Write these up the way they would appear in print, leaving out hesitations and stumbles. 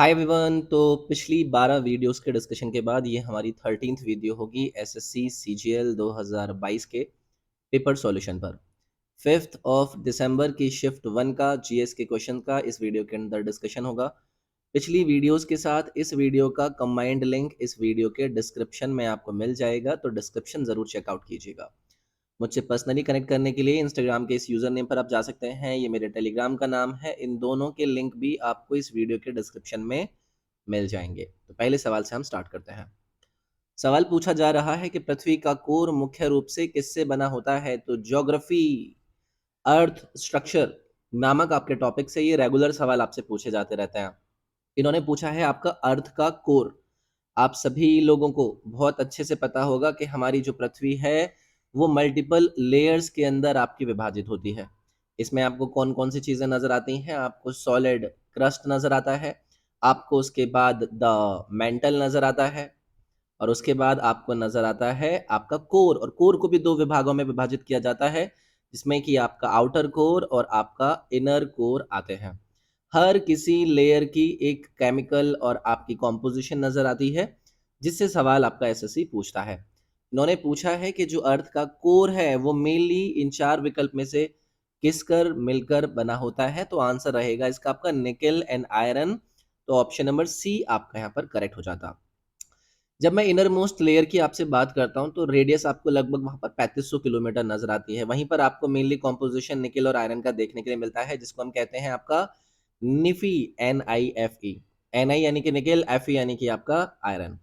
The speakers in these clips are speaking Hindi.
Hi everyone. तो पिछली 12 वीडियोस के डिस्कशन के बाद ये हमारी 13th वीडियो होगी एसएससी सीजीएल 2022 के पेपर सॉल्यूशन पर। 5th ऑफ दिसंबर की शिफ्ट 1 का जीएस के क्वेश्चन का इस वीडियो के अंदर डिस्कशन होगा। पिछली वीडियोस के साथ इस वीडियो का कंबाइंड लिंक इस वीडियो के डिस्क्रिप्शन में आपको मिल जाएगा, तो डिस्क्रिप्शन ज़रूर चेकआउट कीजिएगा। मुझसे पर्सनली कनेक्ट करने के लिए इंस्टाग्राम के इस यूज़र नेम पर आप जा सकते हैं, ये मेरे टेलीग्राम का नाम है। इन दोनों के लिंक भी आपको इस वीडियो के डिस्क्रिप्शन में मिल जाएंगे। तो पहले सवाल से हम स्टार्ट करते हैं। सवाल पूछा जा रहा है कि पृथ्वी का कोर मुख्य रूप से किससे बना होता है। तो ज्योग्राफी, अर्थ स्ट्रक्चर नामक आपके टॉपिक से ये रेगुलर सवाल आपसे पूछे जाते रहते हैं। इन्होंने पूछा है आपका अर्थ का कोर। आप सभी लोगों को बहुत अच्छे से पता होगा कि हमारी जो पृथ्वी है वो मल्टीपल लेयर्स के अंदर आपकी विभाजित होती है। इसमें आपको कौन कौन सी चीज़ें नज़र आती हैं? आपको सॉलिड क्रस्ट नज़र आता है, आपको उसके बाद द मेंटल नज़र आता है, और उसके बाद आपको नज़र आता है आपका कोर। और कोर को भी दो विभागों में विभाजित किया जाता है, जिसमें कि आपका आउटर कोर और आपका इनर कोर आते हैं। हर किसी लेयर की एक केमिकल और आपकी कॉम्पोजिशन नज़र आती है, जिससे सवाल आपका एसएससी पूछता है। इन्होंने पूछा है कि जो अर्थ का कोर है वो मेनली इन चार विकल्प में से किसकर मिलकर बना होता है। तो आंसर रहेगा इसका आपका निकेल एंड आयरन। तो ऑप्शन नंबर सी आपका यहाँ पर करेक्ट हो जाता। जब मैं इनर मोस्ट लेयर की आपसे बात करता हूँ तो रेडियस आपको लगभग वहाँ पर 3500 किलोमीटर नजर आती है। वहीं पर आपको मेनली कॉम्पोजिशन निकेल और आयरन का देखने के लिए मिलता है, जिसको हम कहते हैं आपका निफी, NIFE। NI यानी कि निकेल, FE यानी कि आपका आयरन।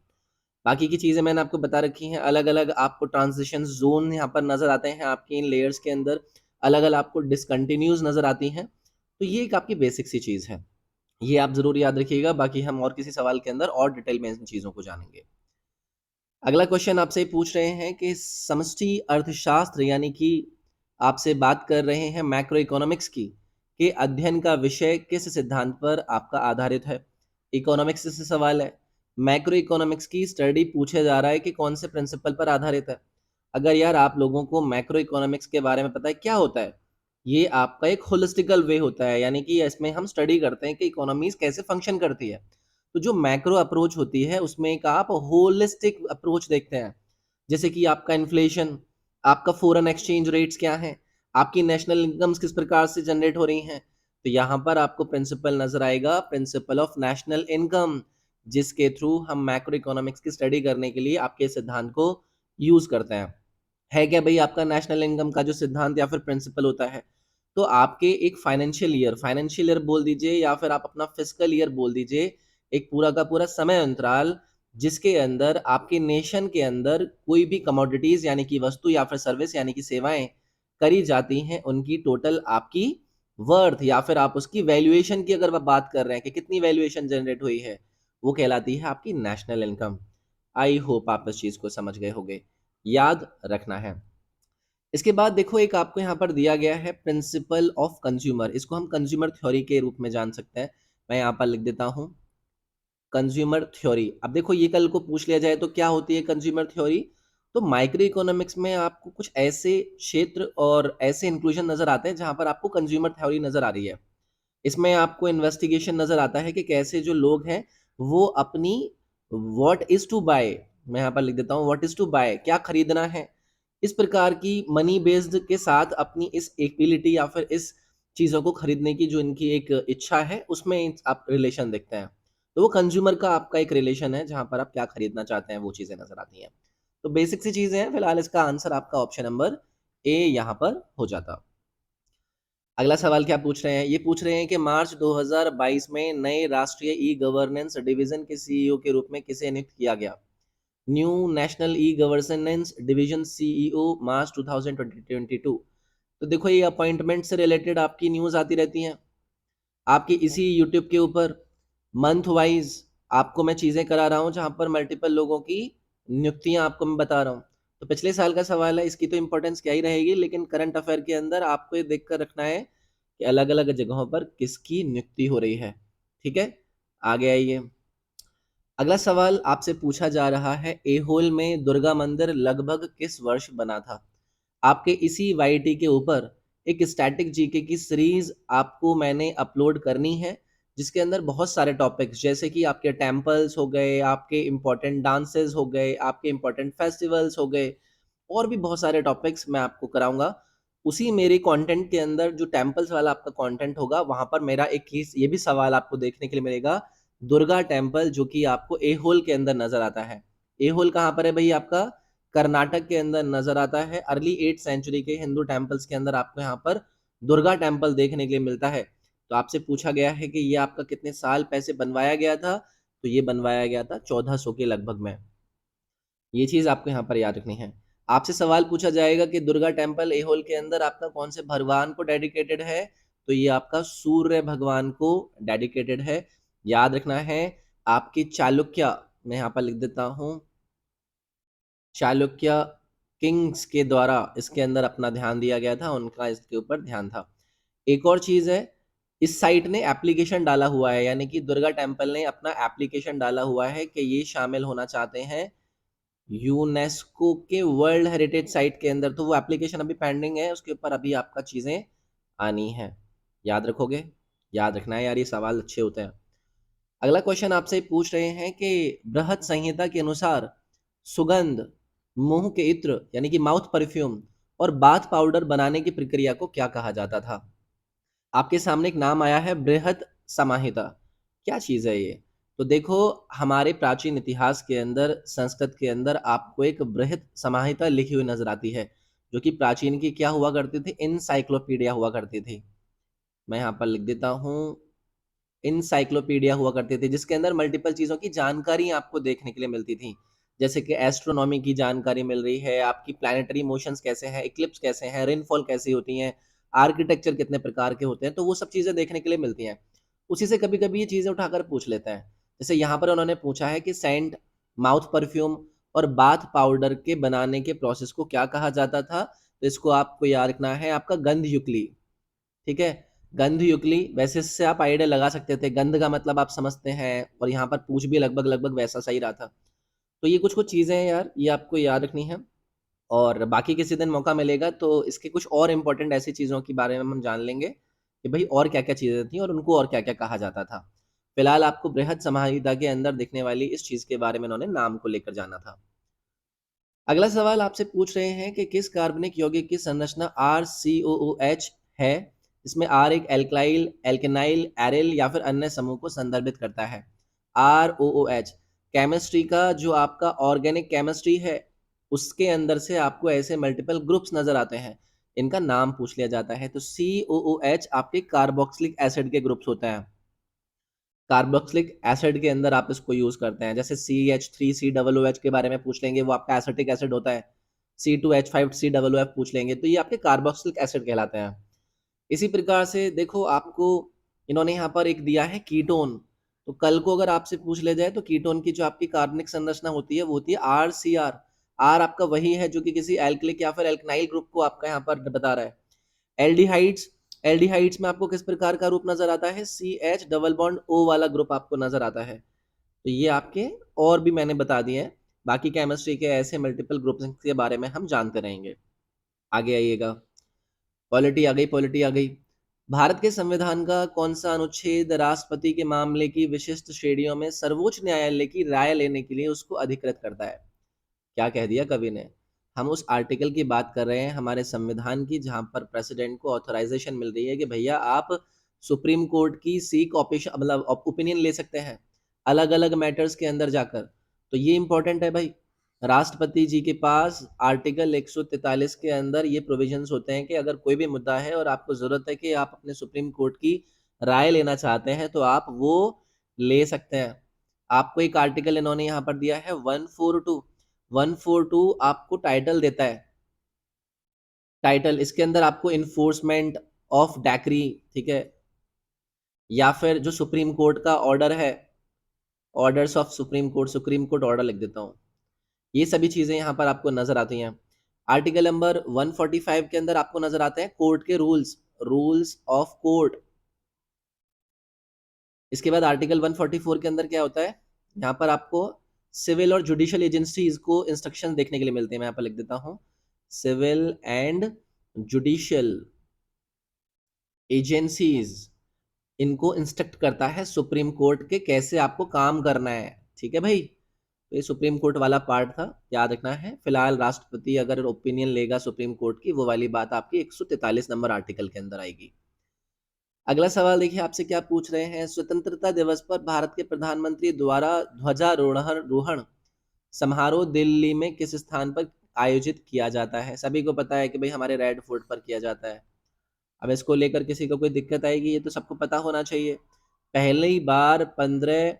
बाकी की चीजें मैंने आपको बता रखी हैं। अलग अलग आपको ट्रांजिशन जोन यहाँ पर नजर आते हैं आपके इन लेयर्स के अंदर। अलग अलग आपको डिसकंटिन्यूज नजर आती हैं। तो ये एक आपकी बेसिक सी चीज है, ये आप जरूर याद रखिएगा। बाकी हम और किसी सवाल के अंदर और डिटेल में इन चीजों को जानेंगे। अगला क्वेश्चन आपसे पूछ रहे हैं कि समष्टि अर्थशास्त्र यानी कि आपसे बात कर रहे हैं मैक्रो इकोनॉमिक्स की, के अध्ययन का विषय किस सिद्धांत पर आपका आधारित है। इकोनॉमिक्स से सवाल है, मैक्रो इकोनॉमिक्स की स्टडी पूछा जा रहा है कि कौन से प्रिंसिपल पर आधारित है। अगर यार आप लोगों को मैक्रो इकोनॉमिक्स के बारे में पता है क्या होता है, ये आपका एक होलिस्टिकल वे होता है, यानी कि इसमें हम स्टडी करते हैं कि इकोनॉमीज कैसे फंक्शन करती है। तो जो मैक्रो अप्रोच होती है उसमें एक आप होलिस्टिक अप्रोच देखते हैं, जैसे कि आपका इन्फ्लेशन, आपका फॉरेन एक्सचेंज रेट्स क्या हैं, आपकी नेशनल इनकम्स किस प्रकार से जनरेट हो रही हैं। तो यहाँ पर आपको प्रिंसिपल नजर आएगा, प्रिंसिपल ऑफ नेशनल इनकम, जिसके थ्रू हम मैक्रो इकोनॉमिक्स की स्टडी करने के लिए आपके सिद्धांत को यूज करते हैं। है क्या भाई आपका नेशनल इनकम का जो सिद्धांत या फिर प्रिंसिपल होता है? तो आपके एक फाइनेंशियल ईयर बोल दीजिए या फिर आप अपना फिस्कल ईयर बोल दीजिए, एक पूरा का पूरा समय अंतराल जिसके अंदर आपके नेशन के अंदर कोई भी कमोडिटीज यानी कि वस्तु या फिर सर्विस यानी कि सेवाएं करी जाती हैं, उनकी टोटल आपकी वर्थ या फिर आप उसकी वैल्यूएशन की अगर बात कर रहे हैं कि कितनी वैल्यूएशन जनरेट हुई है, वो कहलाती है आपकी नेशनल इनकम। आई होप आप इस चीज को समझ गए होंगे, याद रखना है। इसके बाद देखो एक आपको यहाँ पर दिया गया है प्रिंसिपल ऑफ कंज्यूमर, इसको हम कंज्यूमर थ्योरी के रूप में जान सकते हैं। मैं यहाँ पर लिख देता हूँ कंज्यूमर थ्योरी। अब देखो ये कल को पूछ लिया जाए तो क्या होती है कंज्यूमर थ्योरी। तो माइक्रो इकोनॉमिक्स में आपको कुछ ऐसे क्षेत्र और ऐसे इंक्लूजन नजर आते हैं जहां पर आपको कंज्यूमर थ्योरी नजर आ रही है। इसमें आपको इन्वेस्टिगेशन नजर आता है कि कैसे जो लोग हैं वो अपनी व्हाट इज टू बाय, मैं यहाँ पर लिख देता हूँ व्हाट इज टू बाय, क्या खरीदना है, इस प्रकार की मनी बेस्ड के साथ अपनी इस एबिलिटी या फिर इस चीज़ों को खरीदने की जो इनकी एक इच्छा है उसमें आप रिलेशन देखते हैं। तो वो कंज्यूमर का आपका एक रिलेशन है जहां पर आप क्या खरीदना चाहते हैं वो चीज़ें नजर आती हैं। तो बेसिक सी चीज़ें हैं। फिलहाल इसका आंसर आपका ऑप्शन नंबर ए यहाँ पर हो जाता। अगला सवाल क्या पूछ रहे हैं, ये पूछ रहे हैं कि मार्च 2022 में नए राष्ट्रीय ई गवर्नेंस डिवीजन के सीईओ के रूप में किसे नियुक्त किया गया। New national e governance division CEO March 2022। तो देखो ये अपॉइंटमेंट से रिलेटेड आपकी न्यूज़ आती रहती हैं आपकी इसी यूट्यूब के ऊपर। मंथ वाइज आपको मैं चीज़ें करा रहा हूँ जहाँ पर मल्टीपल लोगों की नियुक्तियाँ आपको मैं बता रहा हूँ। तो पिछले साल का सवाल है, इसकी तो इम्पोर्टेंस क्या ही रहेगी, लेकिन करंट अफेयर के अंदर आपको ये देख कर रखना है कि अलग अलग जगहों पर किसकी नियुक्ति हो रही है। ठीक है, आगे आइए। अगला सवाल आपसे पूछा जा रहा है, एहोल में दुर्गा मंदिर लगभग किस वर्ष बना था। आपके इसी वाईटी के ऊपर एक स्टैटिक जीके की सीरीज आपको मैंने अपलोड करनी है, जिसके अंदर बहुत सारे टॉपिक्स जैसे कि आपके टेम्पल्स हो गए, आपके इम्पोर्टेंट डांसेस हो गए, आपके इम्पोर्टेंट फेस्टिवल्स हो गए, और भी बहुत सारे टॉपिक्स मैं आपको कराऊँगा। उसी मेरे कंटेंट के अंदर जो टेम्पल्स वाला आपका कंटेंट होगा, वहाँ पर मेरा एक केस ये भी सवाल आपको देखने के लिए मिलेगा, दुर्गा टेम्पल जो कि आपको ऐहोल के अंदर नज़र आता है। ऐहोल कहाँ पर है भई आपका? कर्नाटक के अंदर नज़र आता है। अर्ली 8th सेंचुरी के हिंदू टेम्पल्स के अंदर आपको यहाँ पर दुर्गा टेम्पल देखने के लिए मिलता है। तो आपसे पूछा गया है कि ये आपका कितने साल पहले बनवाया गया था? तो ये बनवाया गया था 1400 के लगभग में। ये चीज़ आपको यहाँ पर याद रखनी है। आपसे सवाल पूछा जाएगा कि दुर्गा टेम्पल ऐहोल के अंदर आपका कौन से भगवान को डेडिकेटेड है? तो ये आपका सूर्य भगवान को डेडिकेटेड है। याद रखना है आपकी चालुक्य, मैं यहाँ पर लिख देता हूँ, चालुक्य किंग्स के द्वारा इसके अंदर अपना ध्यान दिया गया था, उनका इसके ऊपर ध्यान था। एक और चीज़ है, इस साइट ने एप्लीकेशन डाला हुआ है, यानी कि दुर्गा टेम्पल ने अपना एप्लीकेशन डाला हुआ है कि ये शामिल होना चाहते हैं यूनेस्को के वर्ल्ड हेरिटेज साइट के अंदर। तो वो एप्लीकेशन अभी पेंडिंग है, उसके ऊपर अभी आपका चीज़ें आनी है। याद रखोगे? याद रखना है यार, ये सवाल अच्छे होते हैं। अगला क्वेश्चन आपसे पूछ रहे हैं कि बृहत संहिता के अनुसार सुगंध, मुंह के इत्र यानी कि माउथ परफ्यूम और बाथ पाउडर बनाने की प्रक्रिया को क्या कहा जाता था? आपके सामने एक नाम आया है बृहत समाहिता। क्या चीज़ है ये? तो देखो, हमारे प्राचीन इतिहास के अंदर, संस्कृत के अंदर आपको एक बृहत समाहिता लिखी हुई नज़र आती है, जो कि प्राचीन की क्या हुआ करती थी? एनसाइक्लोपीडिया हुआ करती थी। मैं यहाँ पर लिख देता हूँ, एनसाइक्लोपीडिया हुआ करती थी, जिसके अंदर मल्टीपल चीज़ों की जानकारी आपको देखने के लिए मिलती थी। जैसे कि एस्ट्रोनॉमी की जानकारी मिल रही है, आपकी प्लैनेटरी मोशंस कैसे हैं, इक्लिप्स कैसे हैं, रेनफॉल कैसी होती हैं, आर्किटेक्चर कितने प्रकार के होते हैं, तो वो सब चीज़ें देखने के लिए मिलती हैं। उसी से कभी-कभी ये चीज़ें उठाकर पूछ लेते हैं। जैसे यहाँ पर उन्होंने पूछा है कि सेंट, माउथ परफ्यूम और बाथ पाउडर के बनाने के प्रोसेस को क्या कहा जाता था? तो इसको आपको याद रखना है, आपका गंध युगली। ठीक है? गंध युगली, वैसे इससे आप आइडिया लगा सकते थे, गंध का मतलब आप समझते हैं, और यहाँ पर पूछ भी लगभग-लगभग वैसा सही रहा था। तो ये कुछ-कुछ चीज़ें हैं यार, ये आपको याद रखनी है, और बाकी किसी दिन मौका मिलेगा तो इसके कुछ और इम्पोर्टेंट ऐसी चीज़ों के बारे में हम जान लेंगे कि भई और क्या-क्या चीज़ें थी और उनको और क्या-क्या कहा जाता था। फिलहाल आपको बृहत समाहिता के अंदर दिखने वाली इस चीज़ के बारे में उन्होंने नाम को लेकर जाना था। अगला सवाल आपसे पूछ रहे हैं कि किस कार्बनिक यौगिक की संरचना RCOOH है? इसमें R एक एल्काइल, एल्केनाइल, एरिल या फिर अन्य समूह को संदर्भित करता है। ROOH केमिस्ट्री का जो आपका ऑर्गेनिक केमिस्ट्री है, उसके अंदर से आपको ऐसे मल्टीपल ग्रुप्स नज़र आते हैं। इनका नाम पूछ लिया जाता है। तो COOH आपके कार्बोक्सिलिक एसिड के ग्रुप्स होते हैं। कार्बोक्सिलिक एसिड के अंदर आप इसको यूज़ करते हैं। जैसे CH3COOH के बारे में पूछ लेंगे, वो आपका एसिटिक एसिड होता है। C2H5COOF पूछ लेंगे, तो ये आपके कार्बोक्सिलिक एसिड कहलाते हैं। इसी प्रकार से देखो, आपको इन्होंने यहाँ पर एक दिया है कीटोन। तो कल को अगर आपसे पूछ लिया जाए तो कीटोन की जो आपकी कार्बनिक संरचना होती है वो होती है RCR। R आपका वही है जो कि किसी एल्किलिक या फिर एल्कनाइल ग्रुप को आपका यहाँ पर बता रहा है। एल्डिहाइड्स, एल्डिहाइड्स में आपको किस प्रकार का रूप नजर आता है? CH डबल बॉन्ड O वाला ग्रुप आपको नजर आता है। तो ये आपके और भी मैंने बता दिए हैं। बाकी केमिस्ट्री के ऐसे मल्टीपल ग्रुप्स के बारे में हम जानते रहेंगे। आगे आइएगा। पॉलिटी आ गई, पॉलिटी आ गई। भारत के संविधान का कौन सा अनुच्छेद राष्ट्रपति के मामले की विशिष्ट श्रेणियों में सर्वोच्च न्यायालय की राय लेने के लिए उसको अधिकृत करता है? क्या कह दिया कवि ने? हम उस आर्टिकल की बात कर रहे हैं हमारे संविधान की, जहां पर प्रेसिडेंट को ऑथराइजेशन मिल रही है कि भैया आप सुप्रीम कोर्ट की सीक ऑपिशन मतलब ओपिनियन ले सकते हैं अलग अलग मैटर्स के अंदर जाकर। तो ये इंपॉर्टेंट है भाई। राष्ट्रपति जी के पास आर्टिकल 143 के अंदर ये प्रोविजंस होते हैं कि अगर कोई भी मुद्दा है और आपको जरूरत है कि आप अपने सुप्रीम कोर्ट की राय लेना चाहते हैं, तो आप वो ले सकते हैं। आपको एक आर्टिकल इन्होंने यहाँ पर दिया है 142। 142 आपको टाइटल देता है। टाइटल इसके अंदर आपको इन्फोर्समेंट ऑफ डैक्री, ठीक है, या फिर जो सुप्रीम कोर्ट का ऑर्डर है, orders of supreme court, supreme court order लिख देता हूँ, ये सभी चीजें यहाँ पर आपको नजर आती हैं। आर्टिकल नंबर 145 के अंदर आपको नजर आते हैं कोर्ट के रूल्स, रूल्स ऑफ कोर्ट। इसके बाद आर्टिकल 144 के अंदर क्या होता है? यहाँ पर आपको सिविल और जुडिशियल एजेंसीज को इंस्ट्रक्शन देखने के लिए मिलते हैं। मैं यहाँ पर लिख देता हूँ, सिविल एंड जुडिशियल एजेंसीज इनको इंस्ट्रक्ट करता है सुप्रीम कोर्ट के कैसे आपको काम करना है। ठीक है भाई, तो ये सुप्रीम कोर्ट वाला पार्ट था, याद रखना है। फिलहाल राष्ट्रपति अगर ओपिनियन लेगा सुप्रीम कोर्ट की, वो वाली बात आपकी 143 नंबर आर्टिकल के अंदर आएगी। अगला सवाल देखिए आपसे क्या पूछ रहे हैं। स्वतंत्रता दिवस पर भारत के प्रधानमंत्री द्वारा ध्वजारोहण रोहण समारोह दिल्ली में किस स्थान पर आयोजित किया जाता है? सभी को पता है कि भाई हमारे रेड फोर्ट पर किया जाता है। अब इसको लेकर किसी को कोई दिक्कत आएगी, ये तो सबको पता होना चाहिए। पहली बार 15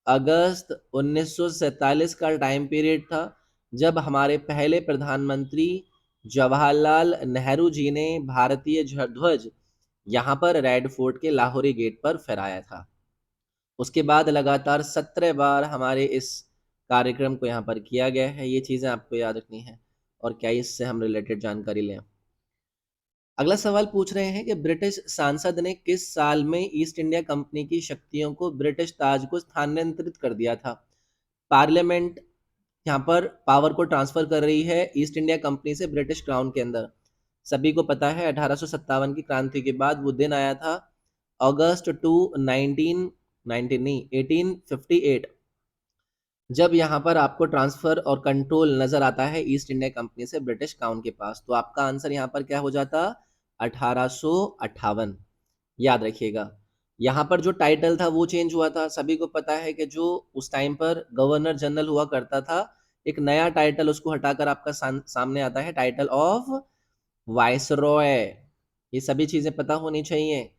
अगस्त 1947 का टाइम पीरियड था, जब हमारे पहले प्रधानमंत्री जवाहरलाल नेहरू जी ने भारतीय ध्वज यहाँ पर रेड फोर्ट के लाहौरी गेट पर फहराया था। उसके बाद लगातार 17 बार हमारे इस कार्यक्रम को यहाँ पर किया गया है। ये चीज़ें आपको याद रखनी है। और क्या इससे हम रिलेटेड जानकारी लें? अगला सवाल पूछ रहे हैं कि ब्रिटिश सांसद ने किस साल में ईस्ट इंडिया कंपनी की शक्तियों को ब्रिटिश ताज को स्थानांतरित कर दिया था? पार्लियामेंट यहाँ पर पावर को ट्रांसफर कर रही है ईस्ट इंडिया कंपनी से ब्रिटिश क्राउन के अंदर। सभी को पता है 1857 की क्रांति के बाद वो दिन आया था, अगस्त टू 19 नहीं 1858, जब यहाँ पर आपको ट्रांसफर और कंट्रोल नजर आता है ईस्ट इंडिया कंपनी से ब्रिटिश क्राउन के पास। तो आपका आंसर यहाँ पर क्या हो जाता? 1858। याद रखिएगा। यहाँ पर जो टाइटल था वो चेंज हुआ था। सभी को पता है कि जो उस टाइम पर गवर्नर जनरल हुआ करता था, एक नया टाइटल उसको हटाकर आपका सामने आता है, टाइटल ऑफ वाइसरॉय। ये सभी चीजें पता होनी चाहिए।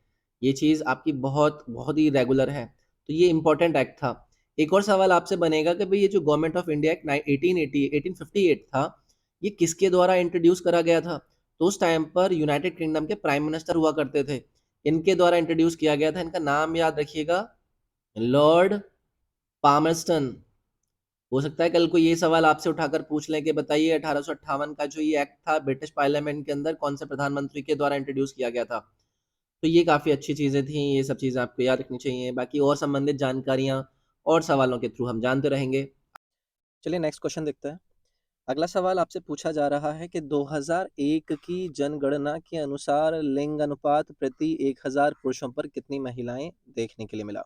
ये चीज आपकी बहुत बहुत ही रेगुलर है, तो ये इंपॉर्टेंट एक्ट था। एक और सवाल आपसे बनेगा कि भाई ये जो गवर्नमेंट ऑफ इंडिया एक्ट 1858 था, ये किसके द्वारा इंट्रोड्यूस करा गया था? तो उस टाइम पर यूनाइटेड किंगडम के प्राइम मिनिस्टर हुआ करते थे, इनके द्वारा इंट्रोड्यूस किया गया था। इनका नाम याद रखिएगा, लॉर्ड पामरस्टन। हो सकता है कल को ये सवाल आपसे उठाकर पूछ लें कि बताइए 1858 का जो ये एक्ट था ब्रिटिश पार्लियामेंट के अंदर कौन से प्रधानमंत्री के द्वारा इंट्रोड्यूस किया गया था। तो ये काफ़ी अच्छी चीज़ें थी, ये सब चीज़ें आपको याद रखनी चाहिए। बाकी और संबंधित जानकारियाँ और सवालों के थ्रू हम जानते रहेंगे। चलिए नेक्स्ट क्वेश्चन देखते हैं। अगला सवाल आपसे पूछा जा रहा है कि 2001 की जनगणना के अनुसार लिंग अनुपात प्रति 1000 पुरुषों पर कितनी महिलाएं देखने के लिए मिला?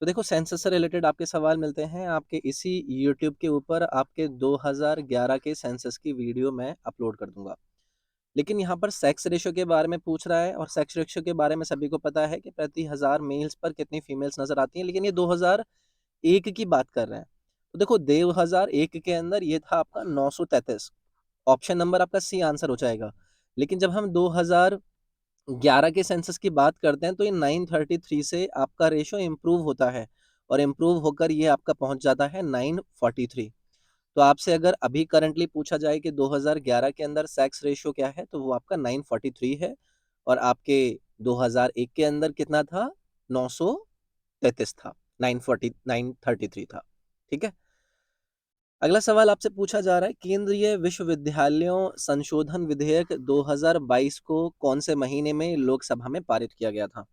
तो देखो, सेंसस से रिलेटेड आपके सवाल मिलते हैं आपके इसी यूट्यूब के ऊपर। आपके 2011 के सेंसस की वीडियो मैं अपलोड कर दूंगा। लेकिन यहाँ पर सेक्स रेशियो के बारे में पूछ रहा है, और सेक्स रेशियो के बारे में सभी को पता है कि प्रति 1000 मेल्स पर कितनी फीमेल्स नजर आती हैं, लेकिन ये 2001 की बात कर रहे हैं। तो देखो, 2001 के अंदर ये था आपका 933। ऑप्शन नंबर आपका सी आंसर हो जाएगा। लेकिन जब हम 2011 के सेंसस की बात करते हैं, तो ये 933 से आपका रेशियो इम्प्रूव होता है, और इम्प्रूव होकर ये आपका पहुंच जाता है 943। तो आपसे अगर अभी करंटली पूछा जाए कि 2011 के अंदर सेक्स रेशियो क्या है, तो वो आपका 943 है। और आपके 2001 के अंदर कितना था? 933 था, 933 था। ठीक है। अगला सवाल आपसे पूछा जा रहा है, केंद्रीय विश्वविद्यालयों संशोधन विधेयक 2022 को कौन से महीने में लोकसभा में पारित किया गया था?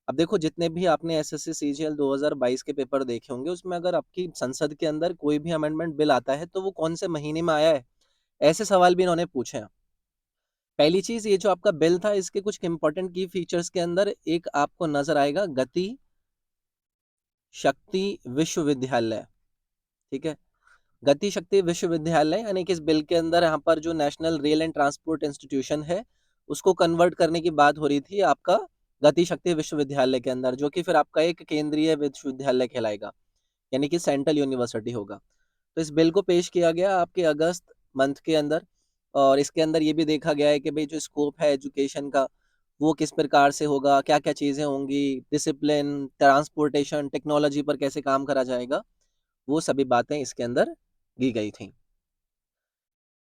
अब देखो, जितने भी आपने एसएससी सीजीएल 2022 के पेपर देखे होंगे, उसमें अगर आपकी संसद के अंदर कोई भी अमेंडमेंट बिल आता है, तो वो कौन से महीने में आया है, ऐसे सवाल भी इन्होंने पूछे हैं। पहली चीज, ये जो आपका बिल था, इसके कुछ इंपॉर्टेंट की फीचर्स के अंदर एक आपको नजर आएगा, गति शक्ति विश्वविद्यालय। ठीक है, गति शक्ति विश्वविद्यालय, यानी कि इस बिल के अंदर यहाँ पर जो national rail and transport institution है, उसको कन्वर्ट करने की बात हो रही थी आपका गति शक्ति विश्वविद्यालय के अंदर, जो कि फिर आपका एक केंद्रीय विश्वविद्यालय कहलाएगा, यानी कि सेंट्रल यूनिवर्सिटी होगा। तो इस बिल को पेश किया गया आपके अगस्त मंथ के अंदर, और इसके अंदर ये भी देखा गया है कि भाई जो स्कोप है एजुकेशन का, वो किस प्रकार से होगा, क्या क्या चीज़ें होंगी, डिसिप्लिन, ट्रांसपोर्टेशन, टेक्नोलॉजी पर कैसे काम करा जाएगा, वो सभी बातें इसके अंदर दी गई थी।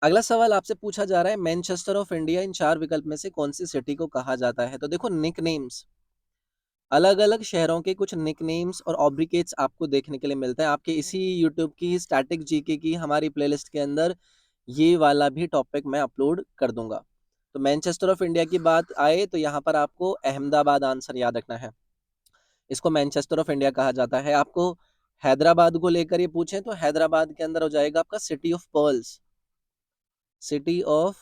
अगला सवाल आपसे पूछा जा रहा है, मैनचेस्टर ऑफ इंडिया इन 4 विकल्प में से कौन सी सिटी को कहा जाता है? तो देखो, निक नेम्स, अलग अलग शहरों के कुछ निक नेम्स और ऑब्रिकेट्स आपको देखने के लिए मिलते हैं आपके इसी यूट्यूब की स्टैटिक जीके की हमारी प्लेलिस्ट के अंदर। ये वाला भी टॉपिक मैं अपलोड कर दूंगा। तो मैनचेस्टर ऑफ इंडिया की बात आए, तो यहाँ पर आपको अहमदाबाद आंसर याद रखना है। इसको मैनचेस्टर ऑफ इंडिया कहा जाता है। आपको हैदराबाद को लेकर ये पूछें, तो हैदराबाद के अंदर हो जाएगा आपका city of pearls, city of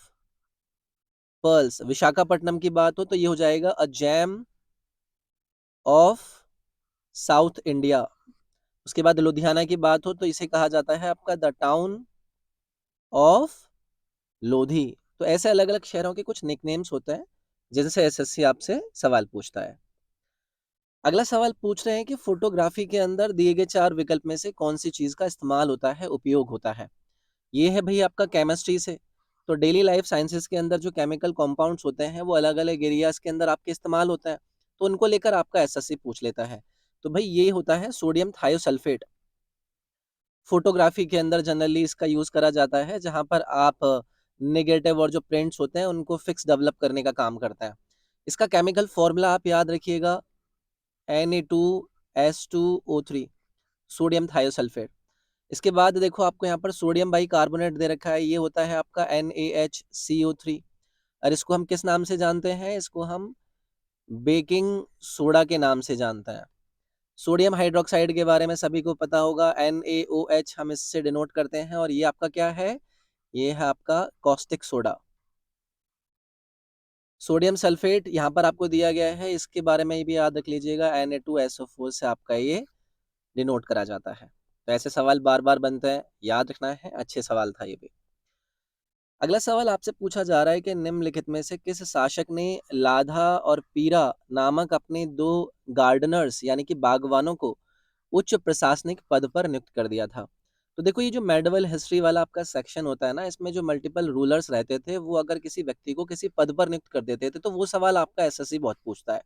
pearls. Visakhapatnam की बात हो तो ये हो जाएगा अ जैम ऑफ साउथ इंडिया। उसके बाद लुधियाना की बात हो तो इसे कहा जाता है आपका द टाउन ऑफ लोधी। तो ऐसे अलग अलग शहरों के कुछ निकनेम्स होते हैं जिनसे एसएससी आपसे सवाल पूछता है। अगला सवाल पूछ रहे हैं कि फोटोग्राफी के अंदर दिए गए 4 विकल्प में से कौन सी चीज का इस्तेमाल होता है, उपयोग होता है। ये है भाई आपका केमिस्ट्री से। तो डेली लाइफ साइंसेस के अंदर जो केमिकल कंपाउंड्स होते हैं वो अलग अलग एरियाज के अंदर आपके इस्तेमाल होते हैं, तो उनको लेकर आपका एसएससी पूछ लेता है। तो भाई ये होता है सोडियम थायोसल्फेट। फोटोग्राफी के अंदर जनरली इसका यूज करा जाता है जहां पर आप नेगेटिव और जो प्रिंट्स होते हैं उनको फिक्स डेवलप करने का काम करता है। इसका केमिकल फॉर्मूला आप याद रखिएगा, Na2S2O3, सोडियम थायोसल्फेट। इसके बाद देखो आपको यहाँ पर सोडियम बाई कार्बोनेट दे रखा है, ये होता है आपका NaHCO3। और इसको हम किस नाम से जानते हैं, इसको हम बेकिंग सोडा के नाम से जानते हैं। सोडियम हाइड्रोक्साइड के बारे में सभी को पता होगा, NaOH हम इससे डिनोट करते हैं, और ये आपका क्या है, ये है आपका कॉस्टिक सोडा। सोडियम सल्फेट यहाँ पर आपको दिया गया है, इसके बारे में भी याद रख लीजिएगा, Na2SO4 से आपका ये डिनोट करा जाता है। तो ऐसे सवाल बार बार बनते हैं, याद रखना है, अच्छे सवाल था ये भी। अगला सवाल आपसे पूछा जा रहा है कि निम्नलिखित में से किस शासक ने लाधा और पीरा नामक अपने 2 गार्डनर्स यानी कि बागवानों को उच्च प्रशासनिक पद पर नियुक्त कर दिया था। तो देखो ये जो मेडिवल हिस्ट्री वाला आपका सेक्शन होता है ना, इसमें जो मल्टीपल रूलर्स रहते थे वो अगर किसी व्यक्ति को किसी पद पर नियुक्त कर देते थे तो वो सवाल आपका एसएससी बहुत पूछता है।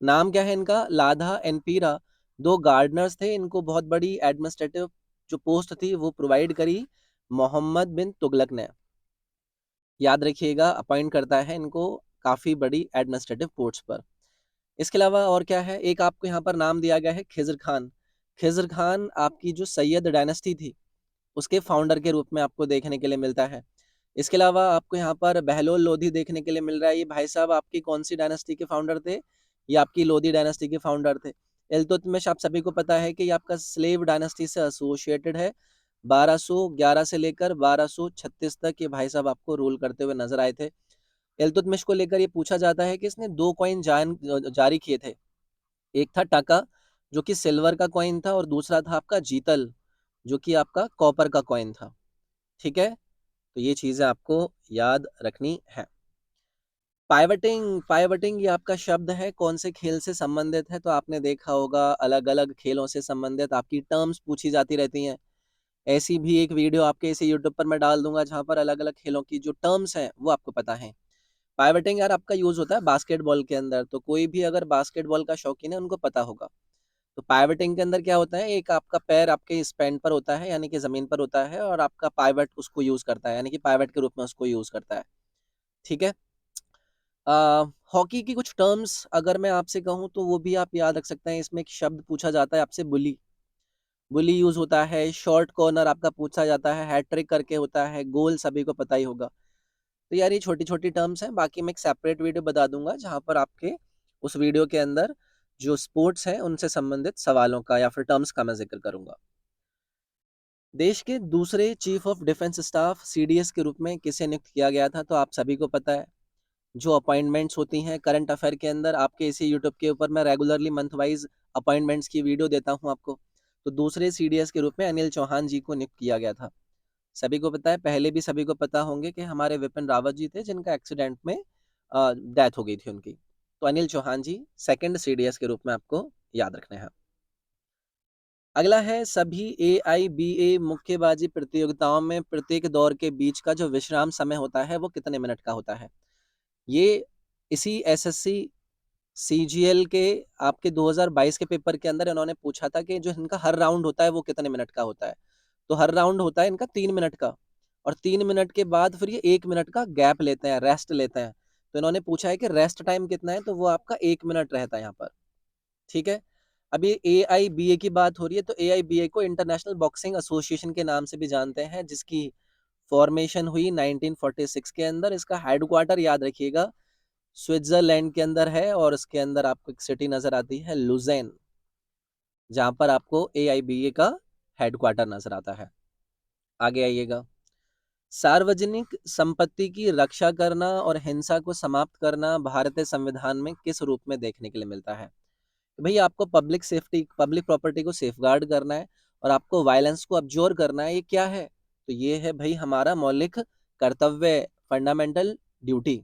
नाम क्या है इनका, लाधा एंड पीरा, 2 गार्डनर्स थे, इनको बहुत बड़ी एडमिनिस्ट्रेटिव जो पोस्ट थी वो प्रोवाइड करी मोहम्मद बिन तुगलक ने। याद रखिएगा, अपॉइंट करता है इनको काफी बड़ी एडमिनिस्ट्रेटिव पोस्ट पर। इसके अलावा और क्या है, एक आपको यहाँ पर नाम दिया गया है खिजर खान। खिजर खान आपकी जो सैयद डायनेस्टी थी उसके फाउंडर के रूप में आपको देखने के लिए मिलता है। इसके अलावा आपको यहाँ पर बहलोल लोधी देखने के लिए मिल रहा है। ये भाई साहब आपकी कौन सी डायनेस्टी के फाउंडर थे, ये आपकी लोधी डायनेस्टी के फाउंडर थे। इल्तुतमिश आप सभी को पता है कि ये आपका स्लेव डायनेस्टी से एसोसिएटेड है। 1211 से लेकर 1236 तक ये भाई साहब आपको रूल करते हुए नजर आए थे। इल्तुतमिश को लेकर ये पूछा जाता है कि इसने 2 कॉइन जारी किए थे। एक था टाका जो कि सिल्वर का कॉइन था, और दूसरा था आपका जीतल जो कि आपका कॉपर का कॉइन था। ठीक है, तो ये चीजें आपको याद रखनी है। पाइवटिंग, पाइवटिंग ये आपका शब्द है, कौन से खेल से संबंधित है, तो आपने देखा होगा अलग अलग खेलों से संबंधित आपकी टर्म्स पूछी जाती रहती हैं। ऐसी भी एक वीडियो आपके इसे यूट्यूब पर मैं डाल दूंगा जहां पर अलग अलग खेलों की जो टर्म्स हैं वो आपको पता है। पाइवटिंग यार आपका यूज होता है बास्केटबॉल के अंदर, तो कोई भी अगर बास्केटबॉल का शौकीन है उनको पता होगा। तो पाइवटिंग के अंदर क्या होता है, एक आपका पैर आपके स्पैन पर होता है यानी कि जमीन पर होता है, और आपका पाइवट उसको यूज करता है यानी कि पाइवट के रूप में उसको यूज करता है। ठीक है। हॉकी की कुछ टर्म्स अगर मैं आपसे कहूँ तो वो भी आप याद रख सकते हैं। इसमें एक शब्द पूछा जाता है आपसे, बुली। बुली यूज होता है। शॉर्ट कॉर्नर आपका पूछा जाता है, हैट्रिक करके होता है, गोल सभी को पता ही होगा। तो यार ये छोटी छोटी टर्म्स हैं, बाकी मैं एक सेपरेट वीडियो बता दूंगा जहां पर आपके उस वीडियो के अंदर जो स्पोर्ट्स हैं उनसे संबंधित सवालों का या फिर टर्म्स का मैं जिक्र करूंगा। देश के दूसरे chief of defence staff CDS के रूप में किसे नियुक्त किया गया था, तो आप सभी को पता है। जो अपॉइंटमेंट्स होती हैं करंट अफेयर के अंदर, आपके इसी यूट्यूब के ऊपर मैं रेगुलरली मंथ वाइज अपॉइंटमेंट्स की वीडियो देता हूं आपको। तो दूसरे सीडीएस के रूप में अनिल चौहान जी को नियुक्त किया गया था। सभी को पता है, पहले भी सभी को पता होंगे कि हमारे विपिन रावत जी थे जिनका एक्सीडेंट में डेथ हो गई थी उनकी। तो अनिल चौहान जी सेकंड सीडीएस के रूप में आपको याद रखने हैं। अगला है, सभी AIBA मुक्केबाजी प्रतियोगिताओं में प्रत्येक दौर के बीच का जो विश्राम समय होता है वो कितने मिनट का होता है। ये इसी एसएससी सीजीएल के आपके 2022 के पेपर के अंदर इन्होंने पूछा था कि जो इनका हर राउंड होता है वो कितने मिनट का होता है। तो हर राउंड होता है इनका 3 मिनट का, और 3 मिनट के बाद फिर ये 1 मिनट का गैप लेते हैं, रेस्ट लेते हैं। तो इन्होंने पूछा है कि रेस्ट टाइम कितना है, तो वो आपका 1 मिनट रहता है यहाँ पर। ठीक है। अब ये AIBA की बात हो रही है, तो AIBA को इंटरनेशनल बॉक्सिंग एसोसिएशन के नाम से भी जानते हैं, जिसकी फॉर्मेशन हुई 1946 के अंदर। इसका हेडक्वार्टर याद रखिएगा स्विट्जरलैंड के अंदर है, और इसके अंदर आपको एक सिटी नजर आती है लुज़ेन, जहां पर आपको AIBA का हेडक्वार्टर नजर आता है। आगे आइएगा, सार्वजनिक संपत्ति की रक्षा करना और हिंसा को समाप्त करना भारतीय संविधान में किस रूप में देखने के लिए मिलता है। भाई आपको पब्लिक सेफ्टी, पब्लिक प्रॉपर्टी को सेफगार्ड करना है और आपको वायलेंस को अब्जोर करना है। ये क्या है? तो ये है भाई हमारा मौलिक कर्तव्य, फंडामेंटल ड्यूटी।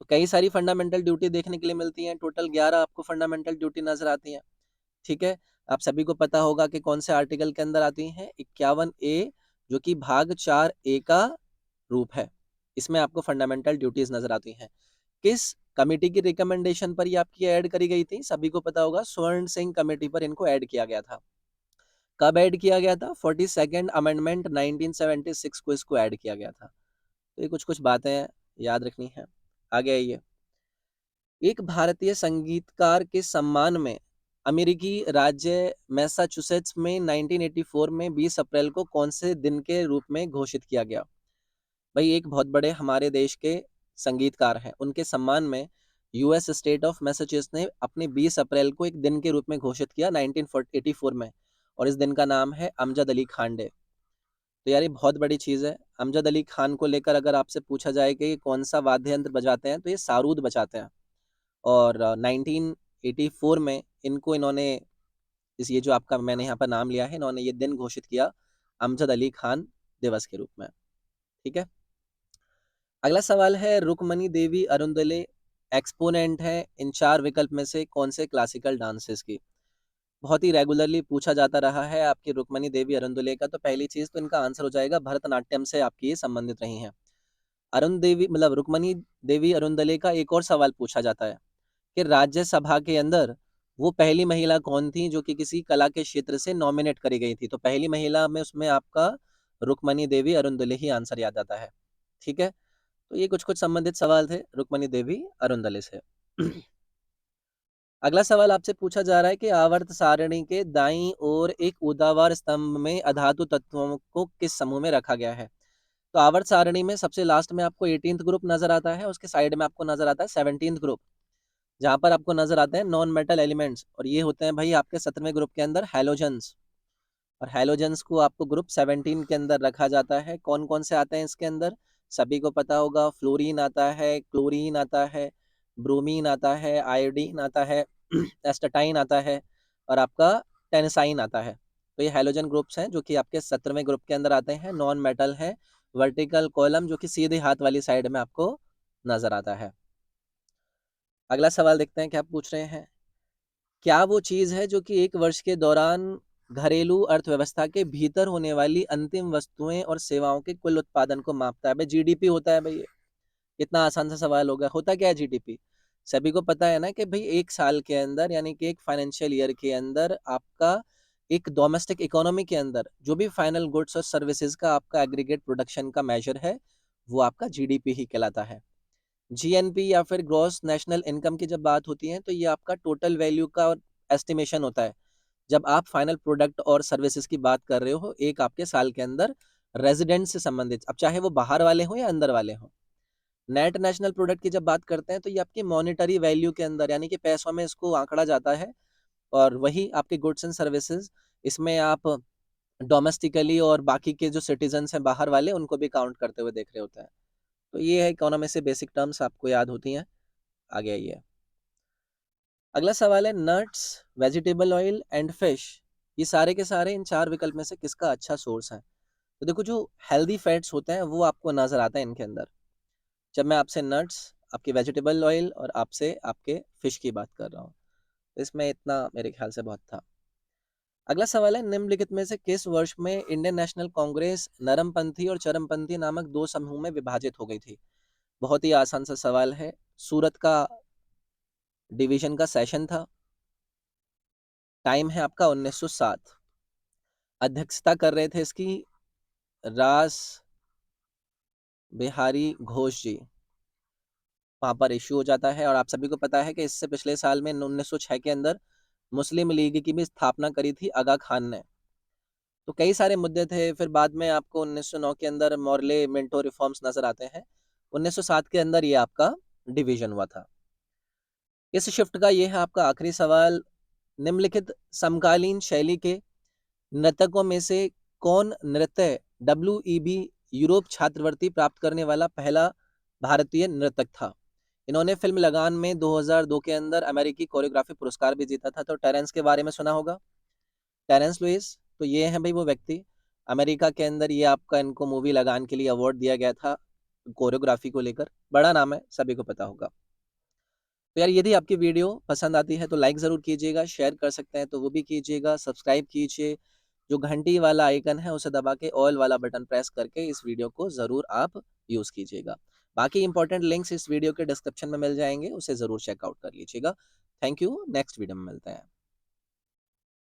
तो कई सारी फंडामेंटल ड्यूटी देखने के लिए मिलती हैं, टोटल 11 आपको फंडामेंटल ड्यूटी नजर आती हैं। ठीक है, आप सभी को पता होगा कि कौन से आर्टिकल के अंदर आती हैं। 51A, जो कि भाग 4A का रूप है, इसमें आपको फंडामेंटल ड्यूटीज नजर आती हैं। किस कमेटी की रिकमेंडेशन पर ये आपकी ऐड करी गई थी? सभी को पता होगा, स्वर्ण सिंह कमेटी पर इनको ऐड किया गया था। कब ऐड किया गया था? 42nd अमेंडमेंट 1976 को इसको ऐड किया गया था। तो ये कुछ कुछ बातें याद रखनी है। आगे आइए। एक भारतीय संगीतकार के सम्मान में अमेरिकी राज्य मैसाचुसेट्स में 1984 में 20 अप्रैल को कौन से दिन के रूप में घोषित किया गया? भाई एक बहुत बड़े हमारे देश के संगीतकार हैं, उनके सम्मान में यूएस स्टेट ऑफ मैसाचुसेट्स ने अपने 20 अप्रैल को एक दिन के रूप में घोषित किया 1984 में, और इस दिन का नाम है अमजद अली खान डे। तो यार ये बहुत बड़ी चीज़ है। अमजद अली खान को लेकर अगर आपसे पूछा जाए कि कौन सा वाद्य यंत्र बजाते हैं, तो ये सारूद बजाते हैं। और 1984 में इनको इन्होंने इस ये जो आपका मैंने यहाँ पर नाम लिया है, इन्होंने ये दिन घोषित किया अमजद अली खान दिवस के रूप में। ठीक है, अगला सवाल है, रुक्मणी देवी अरुंदले एक्सपोनेंट है इन 4 विकल्प में से कौन से क्लासिकल डांसेस की? बहुत ही रेगुलरली पूछा जाता रहा है आपकी रुक्मणी देवी अरुंदले का। तो पहली चीज तो इनका आंसर हो जाएगा भरतनाट्यम से आपकी ये संबंधित रही हैं। अरुण देवी मतलब रुक्मणी देवी अरुंदले का एक और सवाल पूछा जाता है कि राज्यसभा के अंदर वो पहली महिला कौन थी जो कि किसी कला के क्षेत्र से नॉमिनेट करी गई थी? तो पहली महिला में उसमें आपका रुक्मणी देवी अरुंदले ही आंसर याद आता है। ठीक है, तो ये कुछ कुछ संबंधित सवाल थे रुक्मणी देवी अरुंदले से। अगला सवाल आपसे पूछा जा रहा है कि आवर्त सारणी के दाईं ओर एक ऊर्ध्वाधर स्तंभ में अधातु तत्वों को किस समूह में रखा गया है? तो आवर्त सारणी में सबसे लास्ट में आपको 18th ग्रुप नजर आता है, उसके साइड में आपको नजर आता है 17th ग्रुप, जहां पर आपको नजर आते हैं नॉन मेटल एलिमेंट्स, और ये होते हैं भाई आपके 17वें ग्रुप के अंदर हैलोजेंस। और हैलोजेंस को आपको ग्रुप 17 के अंदर रखा जाता है। कौन कौन से आते हैं इसके अंदर? सभी को पता होगा, फ्लोरीन आता है, क्लोरीन आता है, ब्रोमीन आता है, आयोडीन आता है, एस्टेटाइन आता है, और आपका टेनिसाइन आता है। तो ये हैलोजन ग्रुप्स हैं जो कि आपके 17वें ग्रुप के अंदर आते हैं, नॉन मेटल है, वर्टिकल कॉलम जो कि सीधे हाथ वाली साइड में आपको नजर आता है। अगला सवाल देखते हैं क्या पूछ रहे हैं। क्या वो चीज है जो कि एक वर्ष के दौरान घरेलू अर्थव्यवस्था के भीतर होने वाली अंतिम वस्तुएं और सेवाओं के कुल उत्पादन को मापता है? भाई जीडीपी होता है। भाई कितना आसान सा सवाल होगा। होता क्या है जीडीपी? सभी को पता है ना कि भाई एक साल के अंदर यानी कि एक फाइनेंशियल ईयर के अंदर आपका एक डोमेस्टिक इकोनॉमी के अंदर जो भी फाइनल गुड्स और सर्विसेज का आपका एग्रीगेट प्रोडक्शन का मेजर है, वो आपका जीडीपी ही कहलाता है। जीएनपी या फिर ग्रॉस नेशनल इनकम की जब बात होती है, तो ये आपका टोटल वैल्यू का एस्टिमेशन होता है जब आप फाइनल प्रोडक्ट और सर्विसेज की बात कर रहे हो एक आपके साल के अंदर रेजिडेंट से संबंधित, अब चाहे वो बाहर वाले हो या अंदर वाले हो। नेट नेशनल प्रोडक्ट की जब बात करते हैं, तो ये आपकी मॉनेटरी वैल्यू के अंदर यानी कि पैसों में इसको आंकड़ा जाता है, और वही आपके गुड्स एंड सर्विसेज, इसमें आप डोमेस्टिकली और बाकी के जो सिटीजन हैं बाहर वाले, उनको भी काउंट करते हुए देख रहे होते हैं। तो ये है इकोनॉमी से बेसिक टर्म्स आपको याद होती हैं। आगे आइए। अगला सवाल है, nuts, vegetable oil and fish, ये सारे के सारे इन 4 विकल्प में से किसका अच्छा सोर्स है? तो देखो जो हेल्दी फैट्स होते हैं वो आपको नजर आता है इनके अंदर, जब मैं आपसे नट्स, आपके वेजिटेबल ऑयल और आपसे आपके फिश की बात कर रहा हूँ। तो इसमें इतना मेरे ख्याल से बहुत था। अगला सवाल है, निम्नलिखित में से किस वर्ष में इंडियन नेशनल कांग्रेस नरमपंथी और चरमपंथी नामक 2 समूह में विभाजित हो गई थी? बहुत ही आसान सा सवाल है। सूरत का डिवीजन का सेशन था, टाइम है आपका 1907, अध्यक्षता कर रहे थे इसकी रास बिहारी घोष जी। वहां पर इश्यू हो जाता है, और आप सभी को पता है कि इससे पिछले साल में 1906 के अंदर मुस्लिम लीग की भी स्थापना करी थी आगा खान ने। तो कई सारे मुद्दे थे। फिर बाद में आपको 1909 के अंदर मॉर्ले मिंटो रिफॉर्म्स नजर आते हैं। 1907 के अंदर ये आपका डिवीजन हुआ था। इस शिफ्ट का ये है आपका आखिरी सवाल। निम्नलिखित समकालीन शैली के नर्तकों में से कौन नृत्य WEB यूरोप छात्रवृत्ति प्राप्त करने वाला पहला भारतीय नर्तक था? इन्होंने फिल्म लगान में 2002 के अंदर अमेरिकी कोरियोग्राफी पुरस्कार भी जीता था। तो टेरेंस के बारे में सुना होगा, टेरेंस लुइस। तो ये हैं भाई वो व्यक्ति, अमेरिका के अंदर ये आपका इनको मूवी लगान के लिए अवार्ड दिया गया था कोरियोग्राफी को लेकर। बड़ा नाम है, सभी को पता होगा। तो यार यदि आपकी वीडियो पसंद आती है तो लाइक ज़रूर कीजिएगा, शेयर कर सकते हैं तो वो भी कीजिएगा, सब्सक्राइब कीजिए, जो घंटी वाला आइकन है उसे दबा के ऑल वाला बटन प्रेस करके इस वीडियो को ज़रूर आप यूज़ कीजिएगा। बाकी इंपॉर्टेंट लिंक्स इस वीडियो के डिस्क्रिप्शन में मिल जाएंगे, उसे ज़रूर चेकआउट कर लीजिएगा। थैंक यू, नेक्स्ट वीडियो में मिलते हैं।